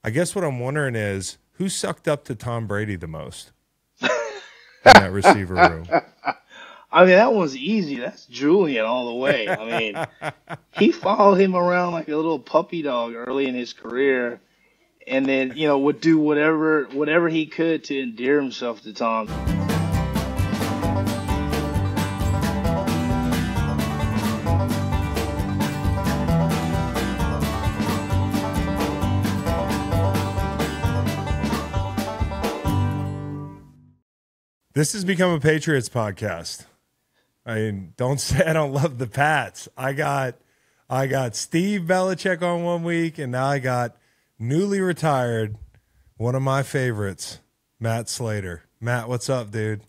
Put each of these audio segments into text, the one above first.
I guess what I'm wondering is who sucked up to Tom Brady the most in that receiver room? I mean, that one's easy. That's Julian all the way. I mean, he followed him around like a little puppy dog early in his career, and then, would do whatever he could to endear himself to Tom. This has become a Patriots podcast. I mean, don't say I don't love the Pats. I got Steve Belichick on one week, and now I got newly retired, one of my favorites, Matt Slater. Matt, what's up, dude?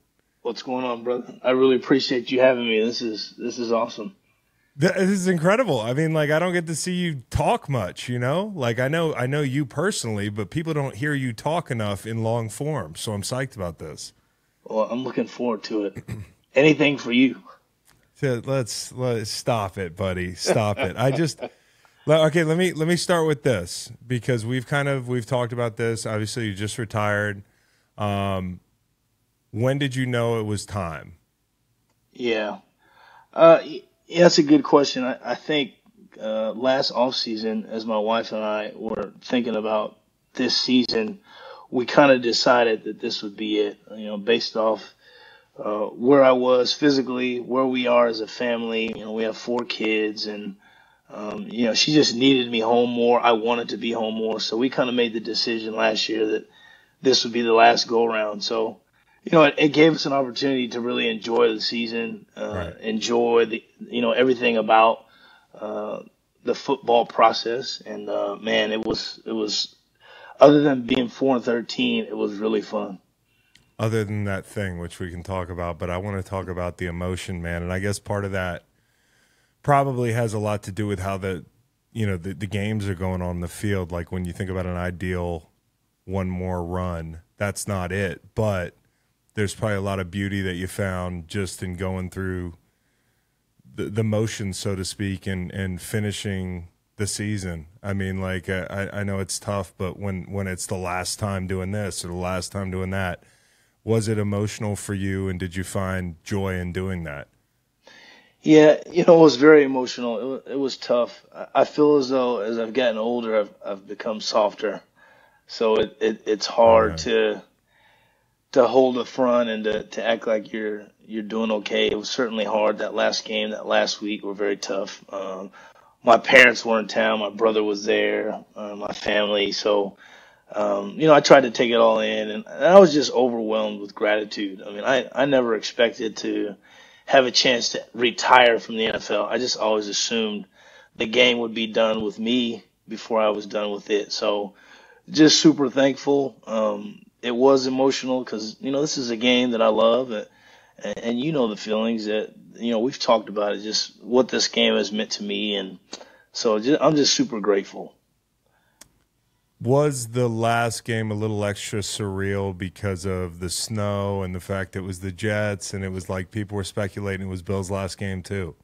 What's going on, brother? I really appreciate you having me. This is awesome. This is incredible. I mean, like, I don't get to see you talk much, Like, I know you personally, but people don't hear you talk enough in long form, so I'm psyched about this. Well, I'm looking forward to it. Anything for you. So let's stop it, buddy. Stop it. Okay. Let me start with this because we've talked about this. Obviously, you just retired. When did you know it was time? Yeah, that's a good question. I think last offseason, as my wife and I were thinking about this season, we kind of decided that this would be it, based off where I was physically, where we are as a family. We have 4 kids, and, she just needed me home more. I wanted to be home more. So we kind of made the decision last year that this would be the last go around. So, it gave us an opportunity to really enjoy the season, right. Enjoy everything about the football process. And, man, it was, other than being 4-13, it was really fun. Other than that thing, which we can talk about, but I want to talk about the emotion, man. And I guess part of that probably has a lot to do with how the games are going on the field. Like when you think about an ideal one more run, that's not it. But there's probably a lot of beauty that you found just in going through the motion, so to speak, and finishing the season. I mean, like, I know it's tough, but when it's the last time doing this or the last time doing that, was it emotional for you, and did you find joy in doing that? Yeah, it was very emotional. It was tough. I feel as though as I've gotten older, I've become softer. So it's hard to hold the front and to act like you're doing okay. It was certainly hard. That last game, that last week were very tough. My parents were in town. My brother was there, my family. So, I tried to take it all in, and I was just overwhelmed with gratitude. I mean, I never expected to have a chance to retire from the NFL. I just always assumed the game would be done with me before I was done with it. So just super thankful. It was emotional because, this is a game that I love, and the feelings that, we've talked about it, just what this game has meant to me. And so I'm just super grateful. Was the last game a little extra surreal because of the snow and the fact it was the Jets, and it was like people were speculating it was Bill's last game too?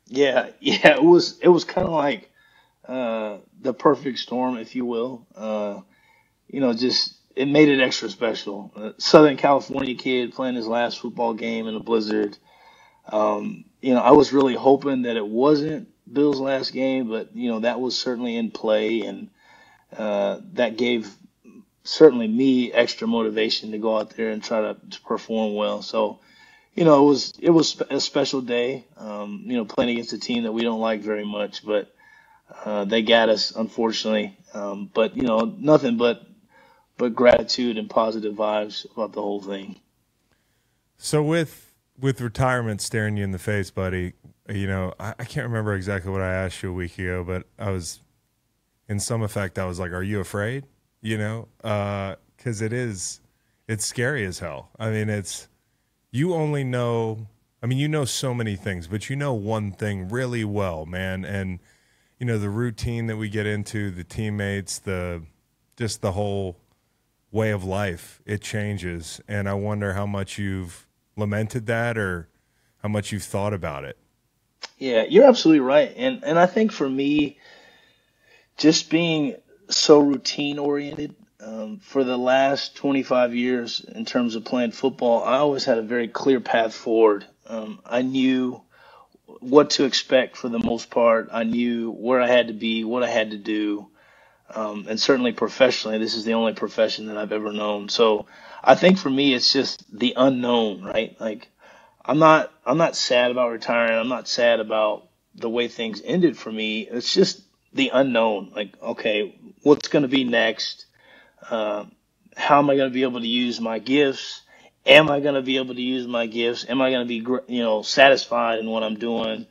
Yeah, it was kind of like the perfect storm, if you will. Just it made it extra special. Southern California kid playing his last football game in a blizzard. I was really hoping that it wasn't Bill's last game, but that was certainly in play, and that gave certainly me extra motivation to go out there and try to perform well. So, it was a special day, playing against a team that we don't like very much, but they got us, unfortunately. But, nothing but gratitude and positive vibes about the whole thing. So with retirement staring you in the face, buddy, I can't remember exactly what I asked you a week ago, but in some effect, I was like, are you afraid? Because it's scary as hell. I mean, you only know, so many things, but you know one thing really well, man. And, the routine that we get into, the teammates, just the whole way of life, it changes. And I wonder how much you've lamented that or how much you've thought about it. Yeah, you're absolutely right. And I think for me, just being so routine oriented. For the last 25 years, in terms of playing football, I always had a very clear path forward. I knew what to expect for the most part. I knew where I had to be, what I had to do. And certainly professionally, this is the only profession that I've ever known. So I think for me, it's just the unknown, right? Like I'm not sad about retiring. I'm not sad about the way things ended for me. It's just the unknown. Like, okay, what's going to be next? How am I going to be able to use my gifts? Am I going to be able to use my gifts? Am I going to be, satisfied in what I'm doing?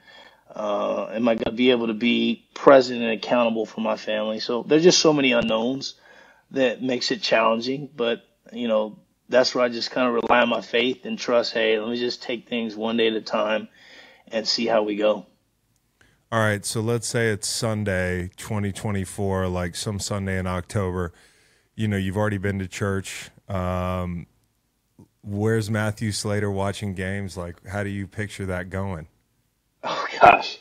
Am I going to be able to be present and accountable for my family? So there's just so many unknowns that makes it challenging. But, that's where I just kind of rely on my faith and trust, hey, let me just take things one day at a time and see how we go. All right, so let's say it's Sunday, 2024, like some Sunday in October. You've already been to church. Where's Matthew Slater watching games? Like, how do you picture that going? Oh, gosh.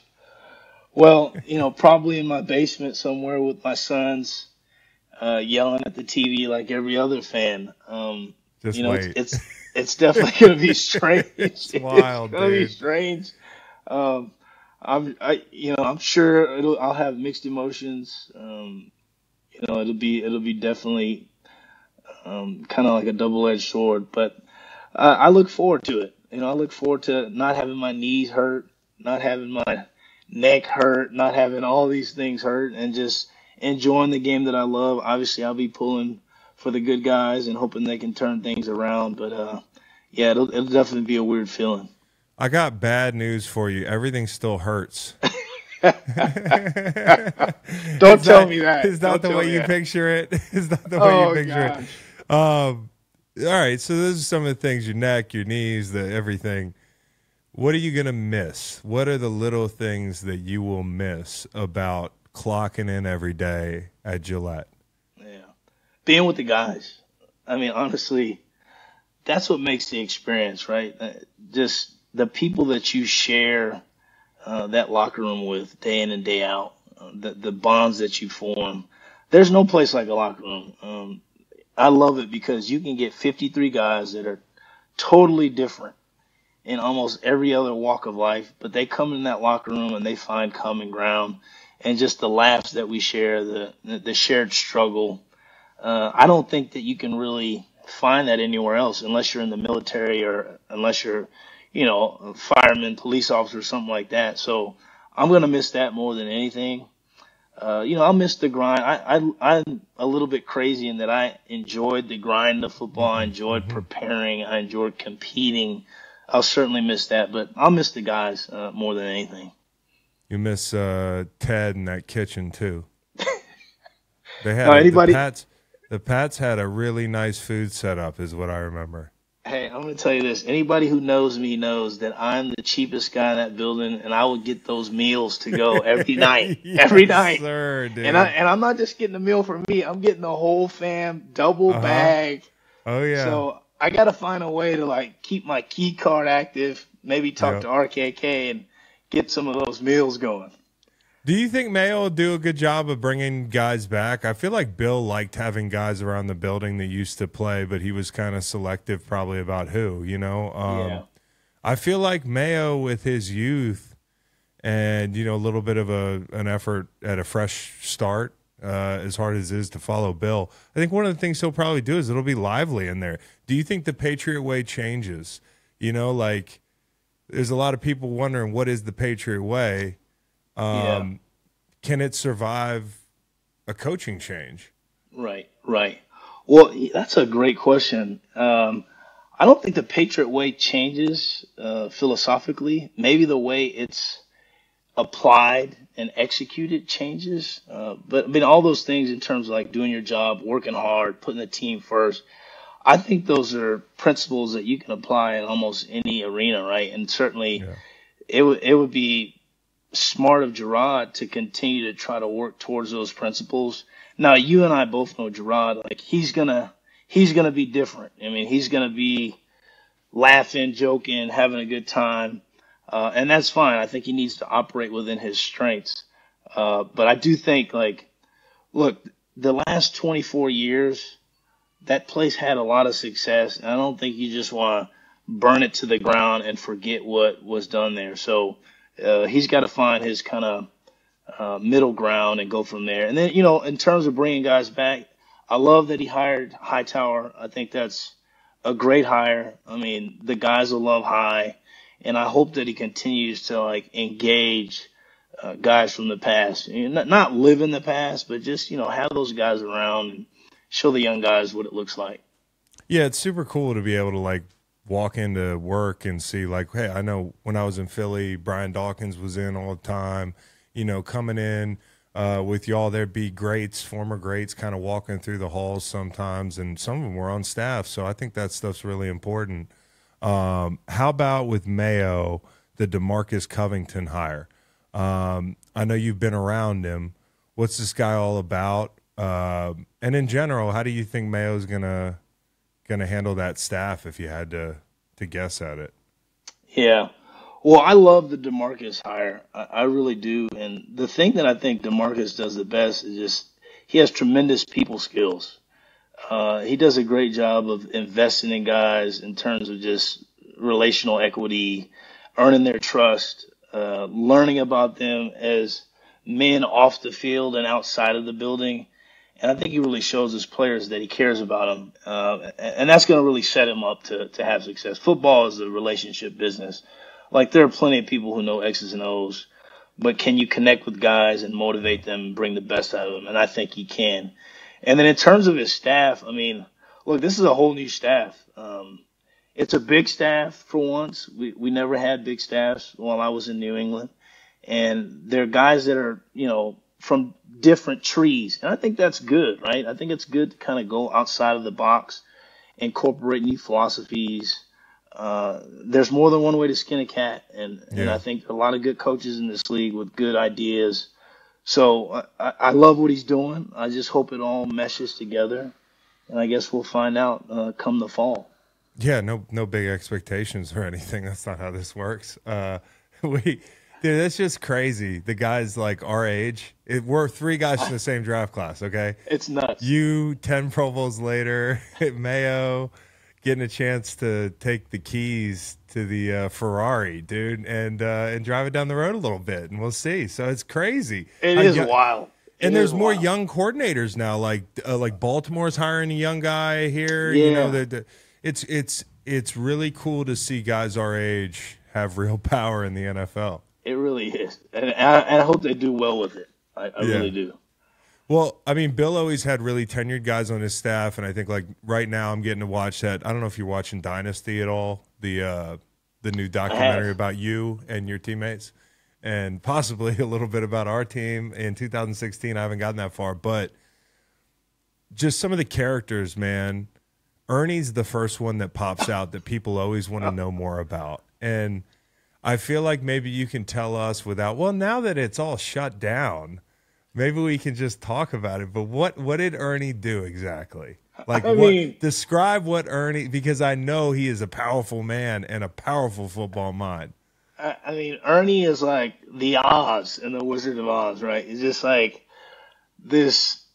Well, probably in my basement somewhere with my sons yelling at the TV like every other fan. Just wait. It's definitely going to be strange. It's wild, it's going to be strange. I'm sure I'll have mixed emotions. It'll be definitely kind of like a double-edged sword, but I look forward to it. I look forward to not having my knees hurt, not having my neck hurt, not having all these things hurt, and just enjoying the game that I love. Obviously, I'll be pulling for the good guys and hoping they can turn things around, but it'll definitely be a weird feeling. I got bad news for you. Everything still hurts. Don't tell me that. Is that the way you picture it? Is that the way you picture it? All right, so those are some of the things: your neck, your knees, everything. What are you going to miss? What are the little things that you will miss about clocking in every day at Gillette? Yeah, being with the guys. I mean, honestly, that's what makes the experience, right? Just the people that you share that locker room with day in and day out, the bonds that you form. There's no place like a locker room. I love it because you can get 53 guys that are totally different in almost every other walk of life, but they come in that locker room and they find common ground, and just the laughs that we share, the shared struggle. I don't think that you can really find that anywhere else unless you're in the military or unless you're a fireman, police officer, something like that. So I'm going to miss that more than anything. I'll miss the grind. I'm a little bit crazy in that I enjoyed the grind of football. I enjoyed preparing. I enjoyed competing. I'll certainly miss that, but I'll miss the guys more than anything. You miss Ted in that kitchen too. They had the Pats had a really nice food setup, is what I remember. Hey, I'm going to tell you this. Anybody who knows me knows that I'm the cheapest guy in that building, and I will get those meals to go every night. Yes, every night. Sir, dude. And I'm not just getting a meal for me. I'm getting the whole fam, double bag. Oh, yeah. So I got to find a way to, keep my key card active, maybe talk to RKK and get some of those meals going. Do you think Mayo will do a good job of bringing guys back? I feel like Bill liked having guys around the building that used to play, but he was kind of selective probably about who, Yeah. I feel like Mayo with his youth and, a little bit of an effort at a fresh start, as hard as it is to follow Bill, I think one of the things he'll probably do is it'll be lively in there. Do you think the Patriot Way changes? There's a lot of people wondering, what is the Patriot Way? Can it survive a coaching change? Right. Well, that's a great question. I don't think the Patriot Way changes philosophically. Maybe the way it's applied and executed changes. But all those things in terms of doing your job, working hard, putting the team first, I think those are principles that you can apply in almost any arena, right? And certainly it would be smart of Jerod to continue to try to work towards those principles. Now, you and I both know Jerod, he's gonna be different. I mean, he's gonna be laughing, joking, having a good time, and that's fine. I think he needs to operate within his strengths. But I do think, look, the last 24 years, that place had a lot of success. And I don't think you just want to burn it to the ground and forget what was done there. So he's got to find his kind of middle ground and go from there. And then, in terms of bringing guys back, I love that he hired Hightower. I think that's a great hire. I mean, the guys will love High, and I hope that he continues to engage guys from the past. Not live in the past, but just have those guys around and show the young guys what it looks like. Yeah, it's super cool to be able to walk into work and see hey, I know when I was in Philly, Brian Dawkins was in all the time. Coming in. With y'all, there'd be greats, former greats, kind of walking through the halls sometimes, and some of them were on staff. So I think that stuff's really important. How about with Mayo, the DeMarcus Covington hire? I know you've been around him. What's this guy all about? And in general, how do you think Mayo's gonna handle that staff if you had to guess at it? Yeah. Well, I love the DeMarcus hire. I really do. And the thing that I think DeMarcus does the best is just he has tremendous people skills. He does a great job of investing in guys in terms of just relational equity, earning their trust, learning about them as men off the field and outside of the building. And I think he really shows his players that he cares about them. And that's going to really set him up to have success. Football is a relationship business. There are plenty of people who know X's and O's, but can you connect with guys and motivate them and bring the best out of them? And I think he can. And then in terms of his staff, I mean, look, this is a whole new staff. It's a big staff for once. We never had big staffs while I was in New England. And they're guys that are, from different trees. And I think that's good, right? I think it's good to kind of go outside of the box, incorporate new philosophies. There's more than one way to skin a cat, and I think a lot of good coaches in this league with good ideas. So I love what he's doing. I just hope it all meshes together, and I guess we'll find out come the fall. Yeah, no big expectations or anything. That's not how this works. Dude, that's just crazy. The guys our age, we're three guys from the same draft class. Okay, it's nuts. You 10 Pro Bowls later, Mayo. Getting a chance to take the keys to the Ferrari, dude, and drive it down the road a little bit, and we'll see. So it's crazy. It is wild. And there's more young coordinators now, like Baltimore's hiring a young guy here. Yeah. It's really cool to see guys our age have real power in the NFL. It really is, and I hope they do well with it. I really do. Well, I mean, Bill always had really tenured guys on his staff, and I think right now I'm getting to watch that. I don't know if you're watching Dynasty at all, the new documentary about you and your teammates, and possibly a little bit about our team in 2016. I haven't gotten that far, but just some of the characters, man. Ernie's the first one that pops out that people always want to know more about, and I feel like maybe you can tell us now that it's all shut down. Maybe we can just talk about it, but what did Ernie do exactly? Describe what Ernie, because I know he is a powerful man and a powerful football mind. I mean, Ernie is like the Oz in the Wizard of Oz, right? He's just this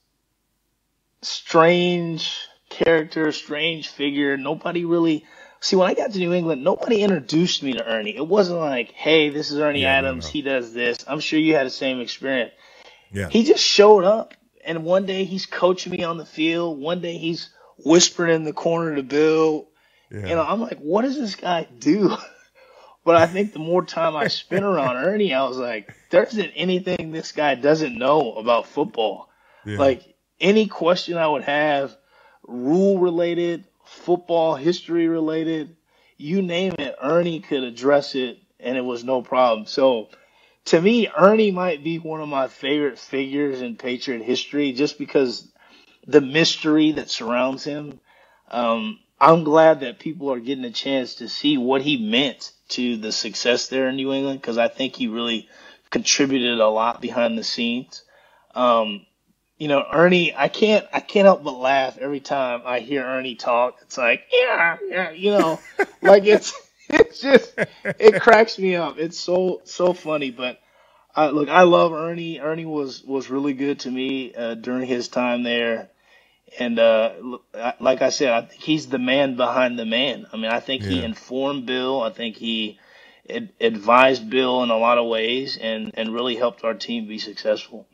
strange character, strange figure. Nobody really see when I got to New England, nobody introduced me to Ernie. It wasn't like, hey, this is Ernie Adams. No. He does this. I'm sure you had the same experience. Yeah. He just showed up, and one day he's coaching me on the field. One day he's whispering in the corner to Bill. Yeah. I'm like, what does this guy do? But I think the more time I spent around Ernie, I was like, there isn't anything this guy doesn't know about football. Yeah. Any question I would have, rule-related, football history-related, you name it, Ernie could address it, and it was no problem. So, to me, Ernie might be one of my favorite figures in Patriot history just because the mystery that surrounds him. I'm glad that people are getting a chance to see what he meant to the success there in New England because I think he really contributed a lot behind the scenes. Ernie, I can't help but laugh every time I hear Ernie talk. It's like, it's just, it cracks me up. It's so funny, but Look, I love Ernie. Ernie was really good to me during his time there. And like I said, I think he's the man behind the man. I mean, I think he Yeah. informed Bill. I think he advised Bill in a lot of ways and really helped our team be successful.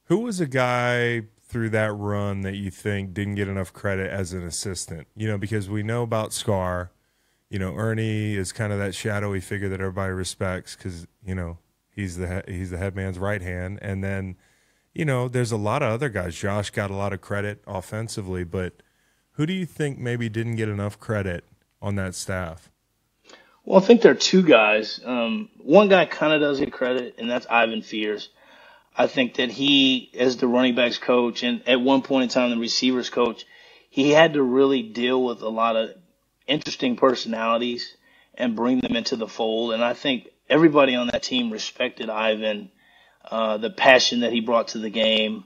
Who was a guy through that run that you think didn't get enough credit as an assistant? You know, because we know about Scar. You know, Ernie is kind of that shadowy figure that everybody respects because, you know, he's the head man's right hand. And then, you know, there's a lot of other guys. Josh got a lot of credit offensively, but who do you think maybe didn't get enough credit on that staff? Well, I think there are two guys. One guy kind of does get credit, and that's Ivan Fears. I think that he, as the running backs coach and at one point in time the receivers coach, he had to really deal with a lot of interesting personalities and bring them into the fold. And I think everybody on that team respected Ivan, the passion that he brought to the game,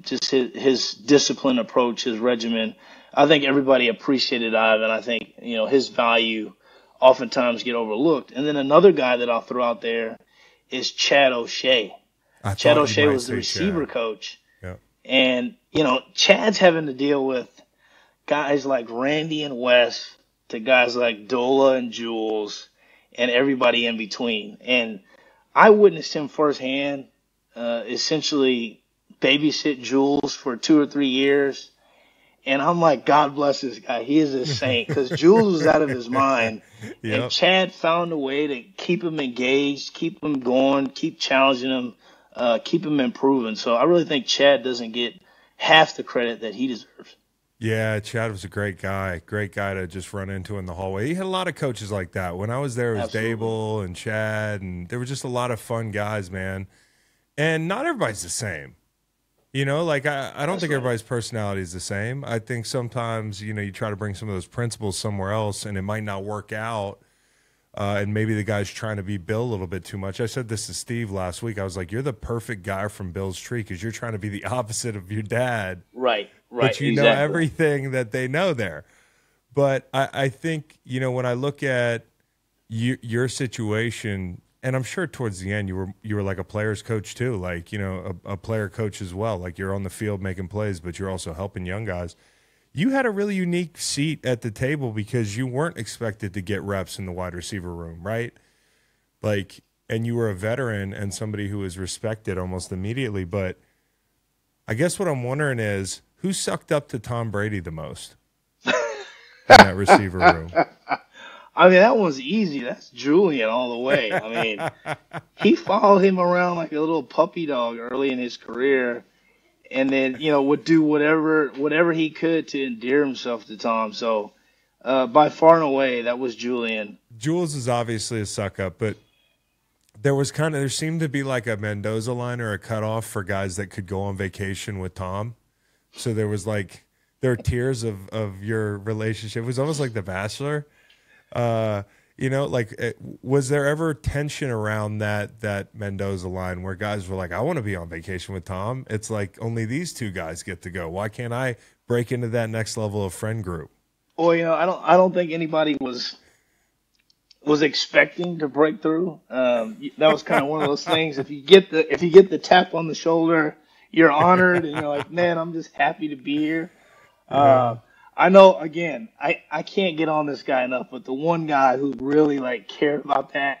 just his disciplined approach, his regimen. I think everybody appreciated Ivan. I think, you know, his value oftentimes get overlooked. And then another guy that I'll throw out there is Chad O'Shea. Chad O'Shea was the receiver coach. Yeah. And, you know, Chad's having to deal with guys like Randy and Wes to guys like Dola and Jules and everybody in between. And I witnessed him firsthand, essentially babysit Jules for 2 or 3 years. And I'm like, God bless this guy. He is a saint because Jules was out of his mind. Yep. And Chad found a way to keep him engaged, keep him going, keep challenging him, keep him improving. So I really think Chad doesn't get half the credit that he deserves. Yeah, Chad was a great guy to just run into in the hallway. He had a lot of coaches like that. When I was there, it was Dable and Chad, and there were just a lot of fun guys, man. And not everybody's the same. You know, like I don't think everybody's personality is the same. I think sometimes, you know, you try to bring some of those principles somewhere else and it might not work out. And maybe the guy's trying to be Bill a little bit too much. I said this to Steve last week. I was like, you're the perfect guy from Bill's tree because you're trying to be the opposite of your dad. Right. But you know everything that they know there. But I think, you know, when I look at your situation, and I'm sure towards the end you were like a player's coach too, like, you know, a player coach as well. Like you're on the field making plays, but you're also helping young guys. You had a really unique seat at the table because you weren't expected to get reps in the wide receiver room, right? Like, and you were a veteran and somebody who was respected almost immediately. But I guess what I'm wondering is who sucked up to Tom Brady the most in that receiver room? I mean, that one's easy. That's Julian all the way. I mean, he followed him around like a little puppy dog early in his career and then, you know, would do whatever he could to endear himself to Tom. So by far and away, that was Julian. Jules is obviously a suck-up, but there seemed to be like a Mendoza line or a cutoff for guys that could go on vacation with Tom. So there are tiers of your relationship. It was almost like The Bachelor. You know, like, was there ever tension around that Mendoza line where guys were like, I want to be on vacation with Tom. It's like only these two guys get to go. Why can't I break into that next level of friend group? Well, you know, I don't think anybody was expecting to break through. That was kind of one of those things. If you get the tap on the shoulder, you're honored, and you're like, man, I'm just happy to be here. I know, again, I can't get on this guy enough, but the one guy who really, like, cared about that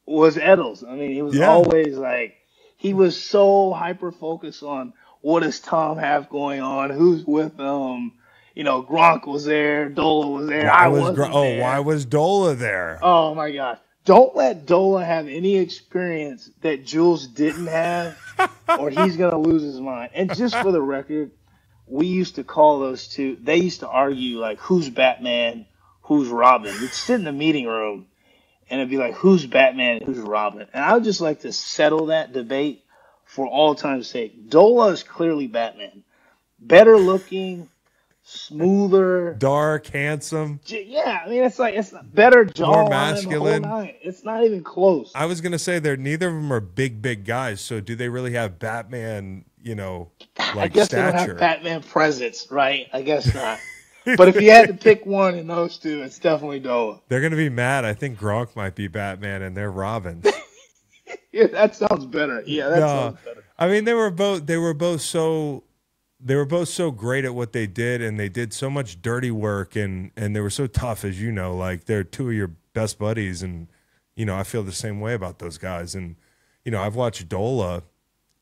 was Edels. I mean, he was always, like, he was so hyper-focused on what does Tom have going on, who's with him. You know, Gronk was there, Dola was there, I wasn't there. Why was Dola there? Oh, my gosh. Don't let Dola have any experience that Jules didn't have, or he's going to lose his mind. And just for the record, we used to call those two, they used to argue, like, who's Batman, who's Robin. We'd sit in the meeting room, and it'd be like, who's Batman, who's Robin. And I would just like to settle that debate for all time's sake. Dola is clearly Batman. Better looking, smoother. Dark, handsome. Yeah, I mean, it's better jawline. More masculine. It's not even close. I was going to say neither of them are big guys, so do they really have Batman, you know, like I guess stature? They don't have Batman presence, right? I guess not. But if you had to pick one in those two, it's definitely Dola. They're going to be mad. I think Gronk might be Batman and they're Robin. Yeah, that sounds better. Yeah, that sounds better. I mean, they were both so great at what they did, and they did so much dirty work, and they were so tough, as you know. Like, they're two of your best buddies, and I feel the same way about those guys. And I've watched Dola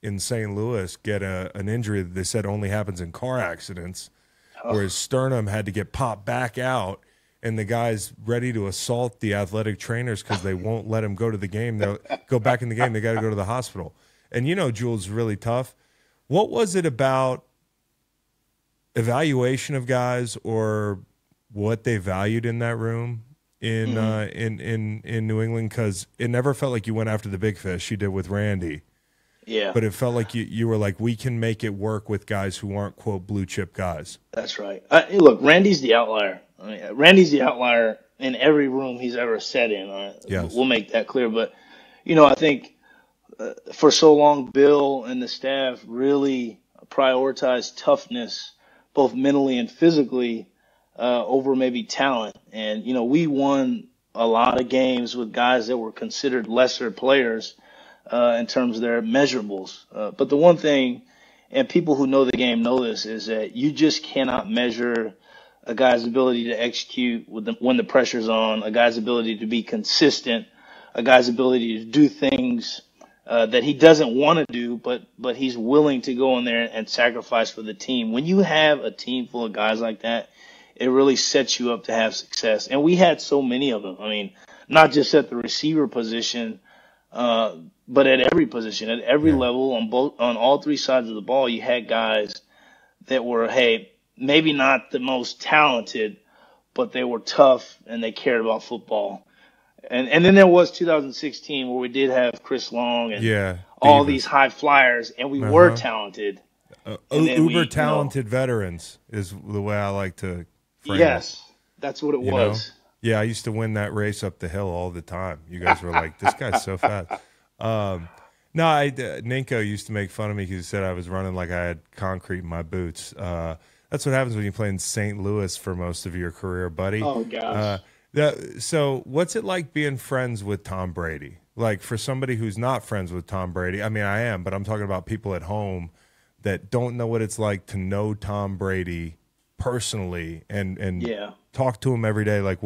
in St. Louis get an injury that they said only happens in car accidents, where his sternum had to get popped back out, and the guy's ready to assault the athletic trainers because they won't let him go to the game. They'll go back in the game. They got to go to the hospital. And Jules is really tough. What was it about evaluation of guys, or what they valued in that room in New England? Because it never felt like you went after the big fish. You did with Randy. Yeah. But it felt like you were like, we can make it work with guys who aren't, quote, blue chip guys. That's right. Look, Randy's the outlier. I mean, Randy's the outlier in every room he's ever sat in. Yes. We'll make that clear. But, I think for so long, Bill and the staff really prioritized toughness, both mentally and physically, over maybe talent. And, we won a lot of games with guys that were considered lesser players in terms of their measurables. But the one thing, and people who know the game know this, is that you just cannot measure a guy's ability to execute when the pressure's on, a guy's ability to be consistent, a guy's ability to do things that he doesn't want to do, but he's willing to go in there and sacrifice for the team. When you have a team full of guys like that, it really sets you up to have success. And we had so many of them. I mean, not just at the receiver position, but at every position, at every level, on all three sides of the ball, you had guys that were, hey, maybe not the most talented, but they were tough and they cared about football. And then there was 2016 where we did have Chris Long and all these high flyers, and we were talented. Uber talented veterans is the way I like to frame it. Yes, that's what it was. Yeah, I used to win that race up the hill all the time. You guys were like, this guy's so fast. Ninko used to make fun of me because he said I was running like I had concrete in my boots. That's what happens when you play in St. Louis for most of your career, buddy. Oh, gosh. So what's it like being friends with Tom Brady? Like, for somebody who's not friends with Tom Brady, I mean, I am, but I'm talking about people at home that don't know what it's like to know Tom Brady personally and talk to him every day. Like,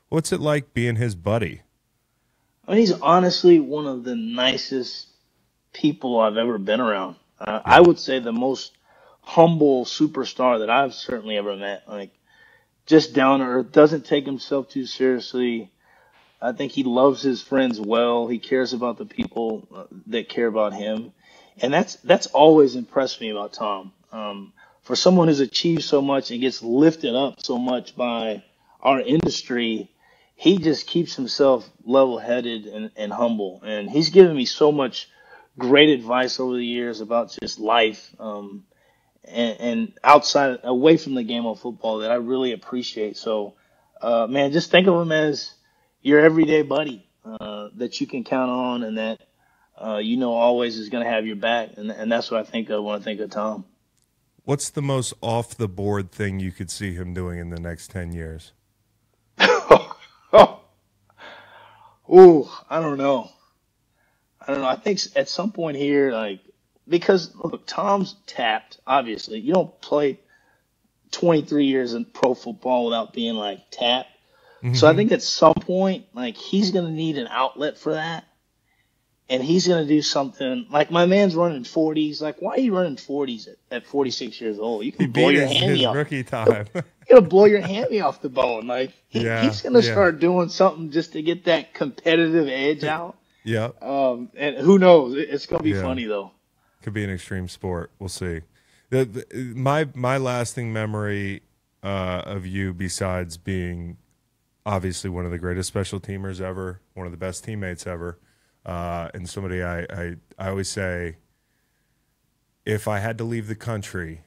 what's it like being his buddy? I mean, he's honestly one of the nicest people I've ever been around. I would say the most humble superstar that I've certainly ever met. Like, just down to earth, doesn't take himself too seriously. I think he loves his friends well. He cares about the people that care about him. And that's always impressed me about Tom. For someone who's achieved so much and gets lifted up so much by our industry, he just keeps himself level-headed and humble. And he's given me so much great advice over the years about just life and outside, away from the game of football that I really appreciate. So, man, just think of him as your everyday buddy that you can count on and that always is going to have your back. And that's what I think of when I think of Tom. What's the most off-the-board thing you could see him doing in the next 10 years? I don't know. I think at some point here, because look, Tom's tapped, obviously. You don't play 23 years in pro football without being tapped. Mm-hmm. So I think at some point, he's going to need an outlet for that. And he's going to do something my man's running 40s. Why are you running 40s at 46 years old? You can blow your hammy off. Rookie time. You're going to blow your hammy off the bone. He's going to start doing something just to get that competitive edge out. Yeah. And who knows? It's going to be funny, though. Could be an extreme sport. We'll see. My lasting memory of you, besides being obviously one of the greatest special teamers ever, one of the best teammates ever, and somebody I always say, if I had to leave the country,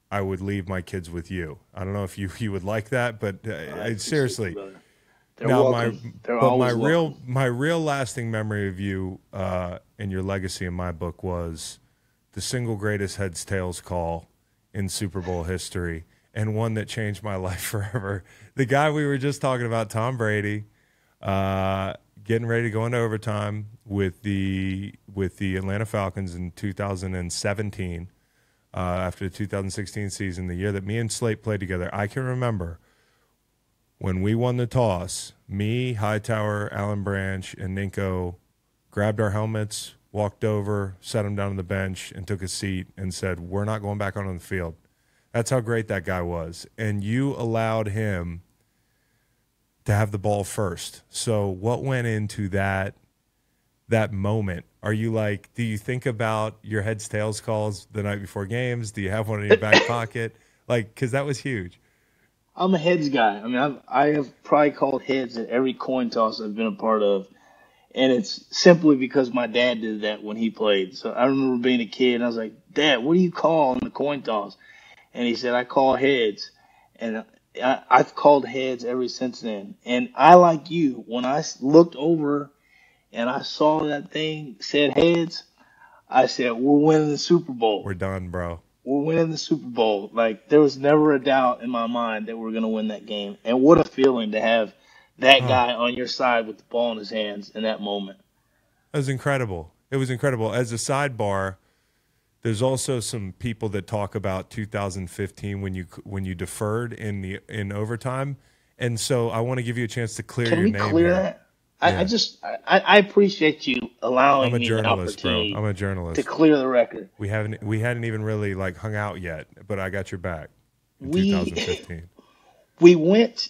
I would leave my kids with you. I don't know if you would like that, but seriously. My real lasting memory of you and your legacy in my book was the single greatest heads tails call in Super Bowl history, and one that changed my life forever. The guy we were just talking about, Tom Brady, getting ready to go into overtime with the Atlanta Falcons in 2017, after the 2016 season, the year that me and Slate played together. I can remember when we won the toss, me, Hightower, Alan Branch, and Ninko grabbed our helmets, walked over, sat him down on the bench, and took a seat and said, we're not going back on the field. That's how great that guy was. And you allowed him to have the ball first. So what went into that moment? Are you like, do you think about your heads tails calls the night before games? Do you have one in your back pocket? Like, because that was huge. I'm a heads guy. I mean, I have probably called heads at every coin toss I've been a part of. And it's simply because my dad did that when he played. So I remember being a kid, and I was like, Dad, what do you call on the coin toss? And he said, I call heads. And I've called heads ever since then. And I, like you, when I looked over and I saw that thing said heads, I said, we're winning the Super Bowl. We're done, bro. We're winning the Super Bowl. Like, there was never a doubt in my mind that we're going to win that game. And what a feeling to have that guy on your side with the ball in his hands in that moment. It was incredible. It was incredible. As a sidebar, there's also some people that talk about 2015 when you deferred in overtime, and so I want to give you a chance to clear your name. Can we clear that? I appreciate you allowing me an opportunity. I'm a journalist to clear the record. We hadn't even really like hung out yet, but I got your back in 2015. We went.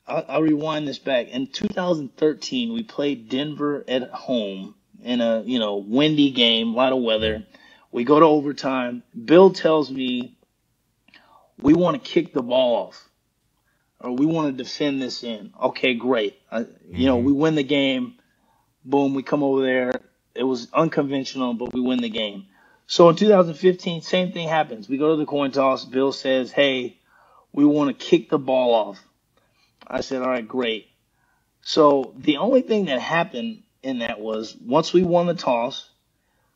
I'll rewind this back. In 2013, we played Denver at home in a windy game, a lot of weather. We go to overtime. Bill tells me we want to kick the ball off, or we want to defend this in. Okay, great. We win the game. Boom, we come over there. It was unconventional, but we win the game. So in 2015, same thing happens. We go to the coin toss. Bill says, hey, we want to kick the ball off. I said, all right, great. So the only thing that happened in that was once we won the toss,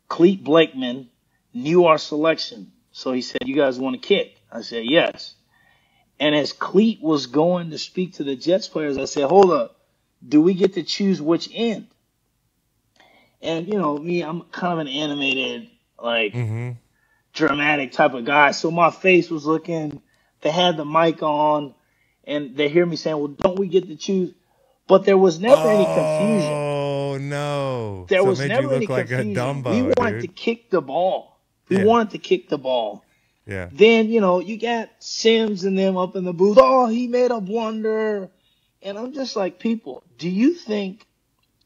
Clete Blakeman knew our selection. So he said, you guys want to kick? I said, yes. And as Clete was going to speak to the Jets players, I said, hold up. Do we get to choose which end? And, me, I'm kind of an animated, dramatic type of guy. So my face was looking, they had the mic on, and they hear me saying, well, don't we get to choose? But there was never any confusion. Oh, no. There was made never you look any like confusion. a Dumbo, we wanted to kick the ball. We wanted to kick the ball. Yeah. Then, you got Sims and them up in the booth. Oh, he made a blunder. And I'm just like, people, do you think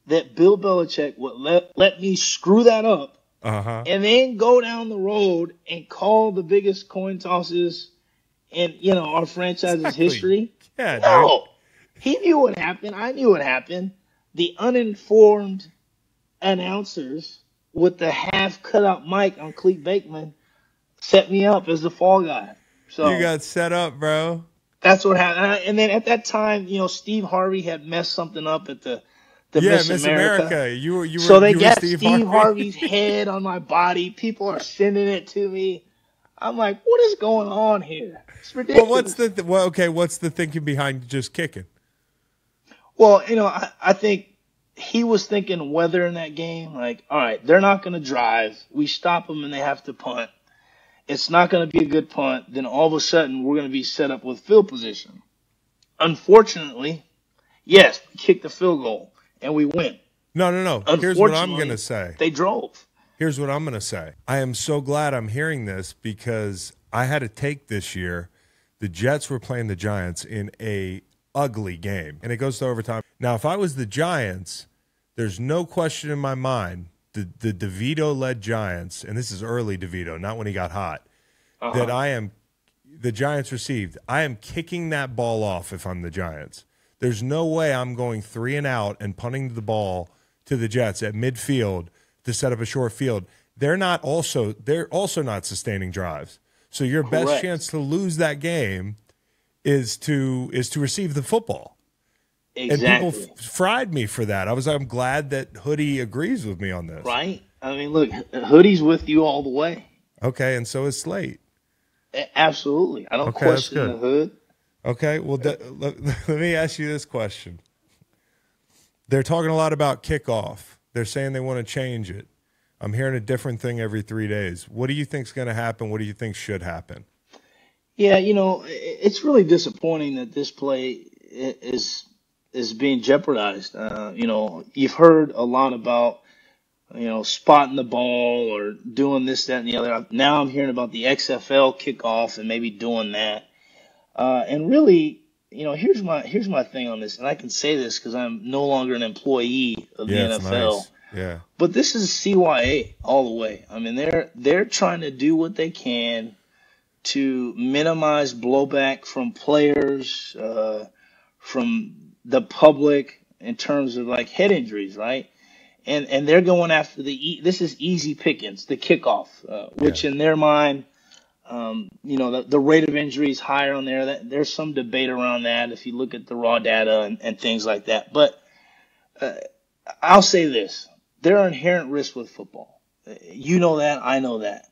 that Bill Belichick would let me screw that up and then go down the road and call the biggest coin tosses in, our franchise's history? Yeah, no. Dude. He knew what happened. I knew what happened. The uninformed announcers with the half cut out mic on Clete Bateman set me up as the fall guy. So you got set up, bro. That's what happened. And then at that time, Steve Harvey had messed something up at the Miss America. You were so they got Steve Harvey's head on my body. People are sending it to me. I'm like, what is going on here? It's ridiculous. Well, what's the thinking behind just kicking? Well, I think he was thinking weather in that game. Like, all right, they're not going to drive. We stop them and they have to punt. It's not going to be a good punt. Then all of a sudden, we're going to be set up with field position. Unfortunately, yes, we kicked the field goal and we win. No. Here's what I'm going to say. They drove. Here's what I'm going to say. I am so glad I'm hearing this because I had a take this year. The Jets were playing the Giants in a ugly game, and it goes to overtime. Now, if I was the Giants, there's no question in my mind the DeVito-led Giants, and this is early DeVito, not when he got hot, that the Giants received. I am kicking that ball off if I'm the Giants. There's no way I'm going 3 and out and punting the ball to the Jets at midfield to set up a short field. They're also not sustaining drives. So your best chance to lose that game is to receive the football. Exactly. And people fried me for that. I'm glad that Hoodie agrees with me on this. Right? I mean, look, Hoodie's with you all the way. Okay, and so is Slate. Absolutely. I don't question the Hood. Okay, well, let me ask you this question. They're talking a lot about kickoff. They're saying they want to change it. I'm hearing a different thing every 3 days. What do you think's going to happen? What do you think should happen? Yeah, it's really disappointing that this play is being jeopardized. You've heard a lot about spotting the ball or doing this, that, and the other. Now I'm hearing about the XFL kickoff and maybe doing that. And really, here's my thing on this, and I can say this because I'm no longer an employee of the NFL. Nice. Yeah. But this is CYA all the way. I mean, they're trying to do what they can to minimize blowback from players, from the public in terms of like head injuries, right? And they're going after this is easy pickings, the kickoff, which in their mind, the rate of injury is higher on there. There's some debate around that if you look at the raw data and things like that. But I'll say this. There are inherent risks with football. You know that. I know that.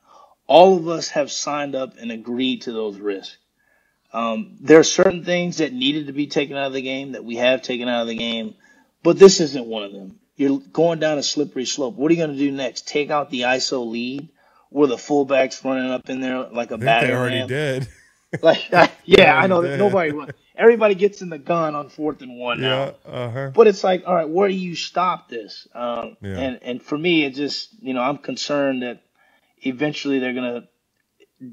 All of us have signed up and agreed to those risks. There are certain things that needed to be taken out of the game that we have taken out of the game, but this isn't one of them. You're going down a slippery slope. What are you going to do next? Take out the ISO lead where the fullback's running up in there like a battering ram? They already did. I know that nobody runs. Everybody gets in the gun on 4th and 1 now. But it's like, all right, where do you stop this? And for me, it just, I'm concerned that eventually they're going to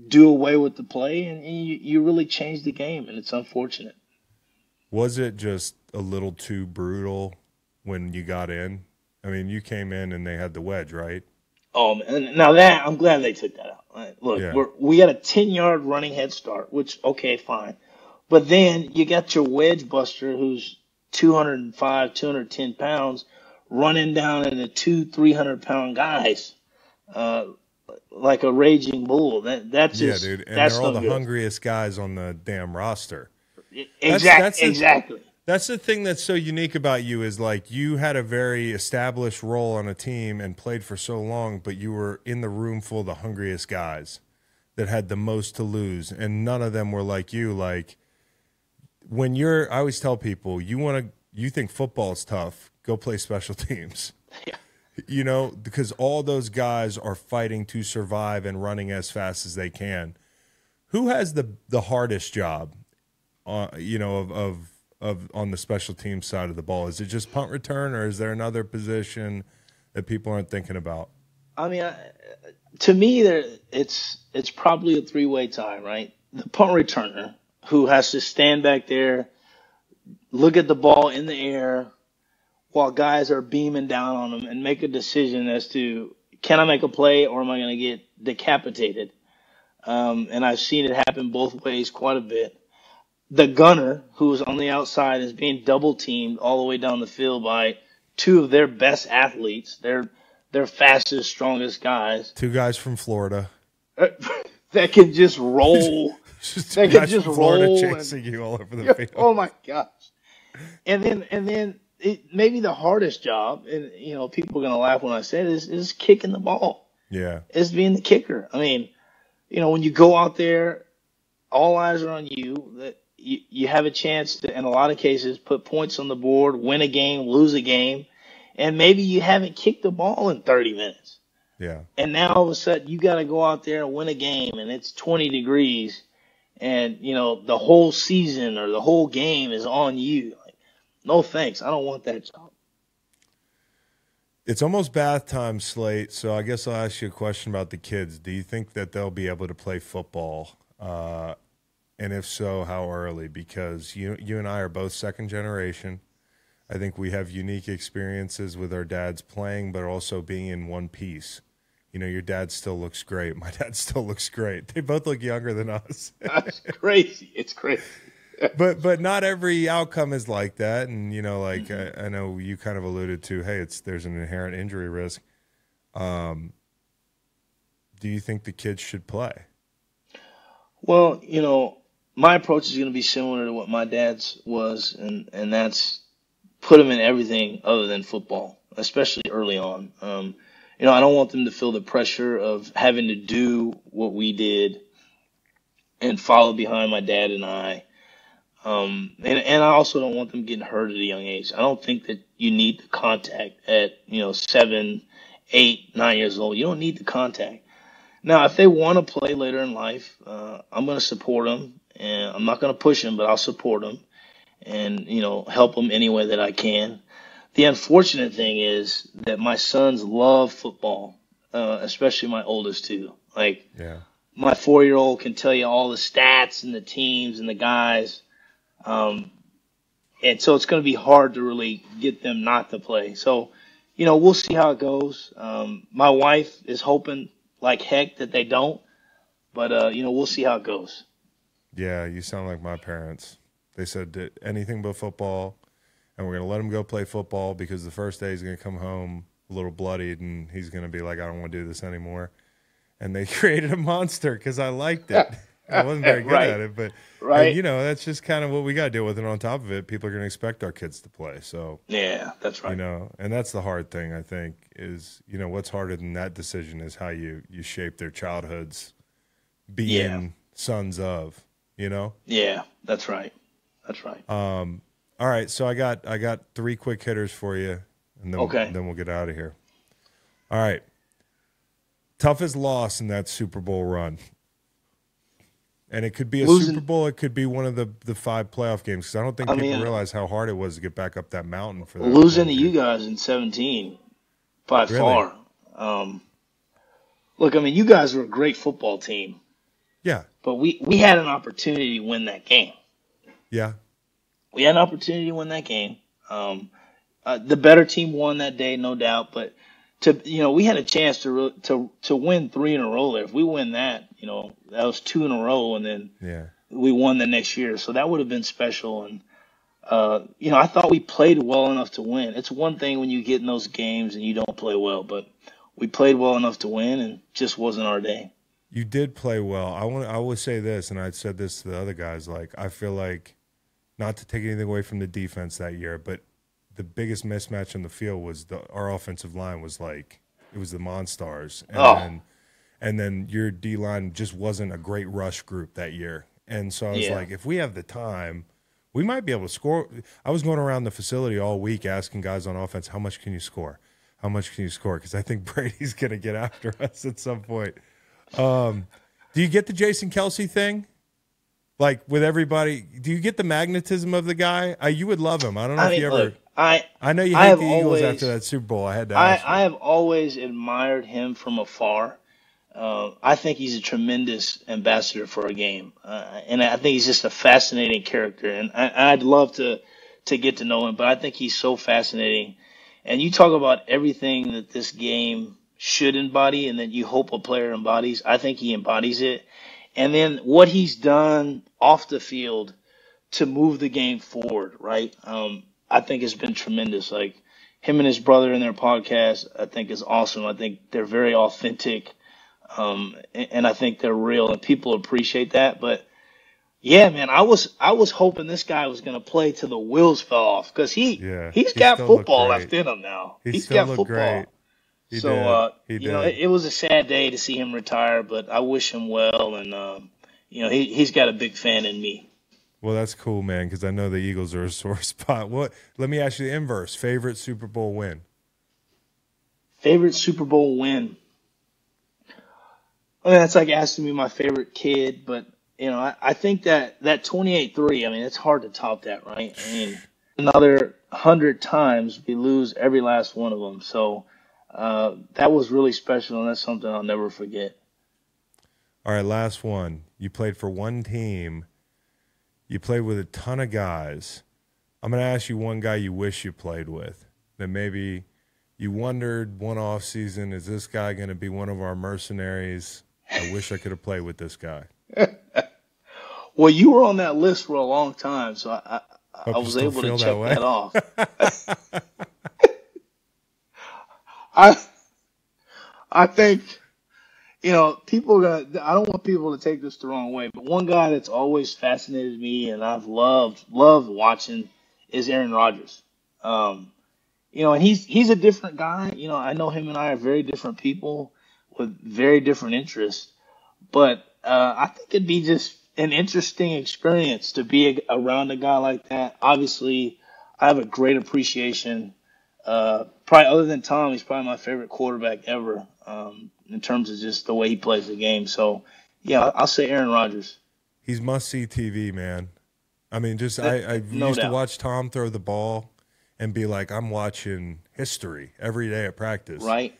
do away with the play, and you really change the game, and it's unfortunate. Was it just a little too brutal when you got in? I mean, you came in and they had the wedge, right? Oh, man. Now that I'm glad they took that out. Right, look, we got a 10-yard running head start, which, okay, fine. But then you got your wedge buster who's 205, 210 pounds running down into 300-pound guys like a raging bull. That's just, dude. And that's they're all the good. hungriest guys on the damn roster. Exactly. That's the thing that's so unique about you is like you had a very established role on a team and played for so long, but you were in the room full of the hungriest guys that had the most to lose, and none of them were like you. Like when I always tell people, you think football is tough, go play special teams. Yeah. Because all those guys are fighting to survive and running as fast as they can. Who has the hardest job, of on the special team side of the ball? Is it just punt return, or is there another position that people aren't thinking about? I mean, to me, it's probably a three-way tie, right? The punt returner who has to stand back there, look at the ball in the air while guys are beaming down on them and make a decision as to, can I make a play or am I going to get decapitated? And I've seen it happen both ways quite a bit. The gunner, who's on the outside, is being double-teamed all the way down the field by two of their best athletes. Their fastest, strongest guys. Two guys from Florida. That can just roll. They can just roll. Chasing you all over the field. Oh, my gosh. And then maybe the hardest job, and, people are going to laugh when I say this, is kicking the ball. Yeah. Is being the kicker. I mean, when you go out there, all eyes are on you. That you have a chance to, in a lot of cases, put points on the board, win a game, lose a game, and maybe you haven't kicked the ball in 30 minutes. Yeah. And now all of a sudden you got to go out there and win a game, and it's 20 degrees, and the whole season or the whole game is on you. Like, no thanks, I don't want that job. It's almost bath time, Slate, so I guess I'll ask you a question about the kids. Do you think that they'll be able to play football? And if so, how early? Because you and I are both second generation. I think we have unique experiences with our dads playing, but also being in one piece. Your dad still looks great. My dad still looks great. They both look younger than us. That's crazy. It's crazy. But not every outcome is like that. And, I know you kind of alluded to, hey, there's an inherent injury risk. Do you think the kids should play? Well, my approach is going to be similar to what my dad's was, and that's put them in everything other than football, especially early on. I don't want them to feel the pressure of having to do what we did and follow behind my dad and I. And I also don't want them getting hurt at a young age. I don't think that you need the contact at 7, 8, 9 years old. You don't need the contact. Now, if they want to play later in life, I'm going to support them, and I'm not going to push them, but I'll support them and help them any way that I can. The unfortunate thing is that my sons love football, especially my oldest two. Like, Yeah. my 4-year-old can tell you all the stats and the teams and the guys. And so it's going to be hard to really get them not to play. So, we'll see how it goes. My wife is hoping like heck that they don't, but, we'll see how it goes. Yeah, you sound like my parents. They said anything but football, and we're going to let him go play football because the first day he's going to come home a little bloodied, and he's going to be like, I don't want to do this anymore. And they created a monster because I liked it. I wasn't very good Right. at it, but Right. that's just kind of what we got to deal with. And on top of it, people are going to expect our kids to play. So, Yeah, that's right. and that's the hard thing, I think, is, what's harder than that decision is how you shape their childhoods being sons of, Yeah, that's right. That's right. All right, so I got 3 quick hitters for you, and then we'll get out of here. All right. Toughest loss in that Super Bowl run. And it could be a Super Bowl. It could be one of the 5 playoff games because I don't think people realize how hard it was to get back up that mountain for that. Losing to you guys in 17 by far. Look, you guys were a great football team. Yeah. But we had an opportunity to win that game. Yeah. We had an opportunity to win that game. The better team won that day, no doubt. But we had a chance to win 3 in a row there. If we win that, that was 2 in a row, and then we won the next year. So that would have been special. And I thought we played well enough to win. It's one thing when you get in those games and you don't play well, but we played well enough to win, and just wasn't our day. You did play well. I would say this, and I said this to the other guys. Like, I feel like, not to take anything away from the defense that year, but the biggest mismatch on the field was our offensive line was like, it was the Monstars. And then your D-line just wasn't a great rush group that year. And so I was like, if we have the time, we might be able to score. I was going around the facility all week asking guys on offense, how much can you score? How much can you score? Because I think Brady's going to get after us at some point. Do you get the Jason Kelce thing? Like, with everybody, do you get the magnetism of the guy? You would love him. I don't know if you ever. Look, I know you hate the Eagles after that Super Bowl. I had to ask you. I have always admired him from afar. I think he's a tremendous ambassador for our game, and I think he's just a fascinating character. And I'd love to get to know him, but I think he's so fascinating. And you talk about everything that this game should embody, and that you hope a player embodies. I think he embodies it. And then what he's done off the field to move the game forward, right? I think has been tremendous. Like, him and his brother in their podcast, I think is awesome. I think they're very authentic, and I think they're real, and people appreciate that. But yeah, man, I was hoping this guy was going to play till the wheels fell off, because he's got football left in him now. He's got football. Great. He So, did. It was a sad day to see him retire, but I wish him well, and he's got a big fan in me. Well, that's cool, man, because I know the Eagles are a sore spot. Let me ask you the inverse. Favorite Super Bowl win? Favorite Super Bowl win? That's like asking me my favorite kid, but, I think that 28-3, it's hard to top that, right? Another 100 times we lose every last one of them, so that was really special, and that's something I'll never forget. All right, last one. You played for one team. You played with a ton of guys. I'm going to ask you one guy you wish you played with, that maybe you wondered one off season, is this guy going to be one of our mercenaries? I wish I could have played with this guy. Well, you were on that list for a long time, so I was able to check that off. I think, people I don't want people to take this the wrong way, but one guy that's always fascinated me and I've loved watching is Aaron Rodgers. And he's a different guy. I know him and I are very different people with very different interests, but I think it'd be just an interesting experience to be around a guy like that. Obviously, I have a great appreciation. Probably other than Tom, he's probably my favorite quarterback ever in terms of just the way he plays the game. So, yeah, I'll say Aaron Rodgers. He's must-see TV, man. I mean, just I used to watch Tom throw the ball and be like, I'm watching history every day at practice. Right.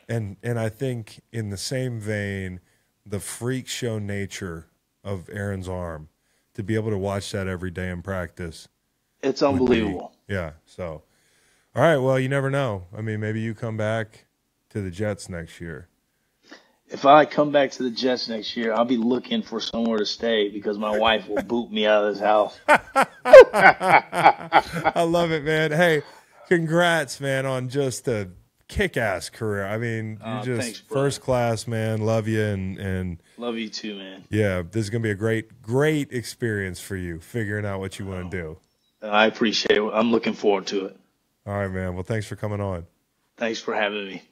And I think in the same vein, the freak show nature of Aaron's arm, to be able to watch that every day in practice. It's unbelievable. Yeah, so. All right, well, you never know. I mean, maybe you come back to the Jets next year. If I come back to the Jets next year, I'll be looking for somewhere to stay because my wife will boot me out of this house. I love it, man. Hey, congrats, man, on just a kick-ass career. I mean, you're just thanks, first class, man. Love you and love you too, man. Yeah, this is gonna be a great experience for you, figuring out what you want to do. I appreciate it. I'm looking forward to it. All right, man. Well, thanks for coming on. Thanks for having me.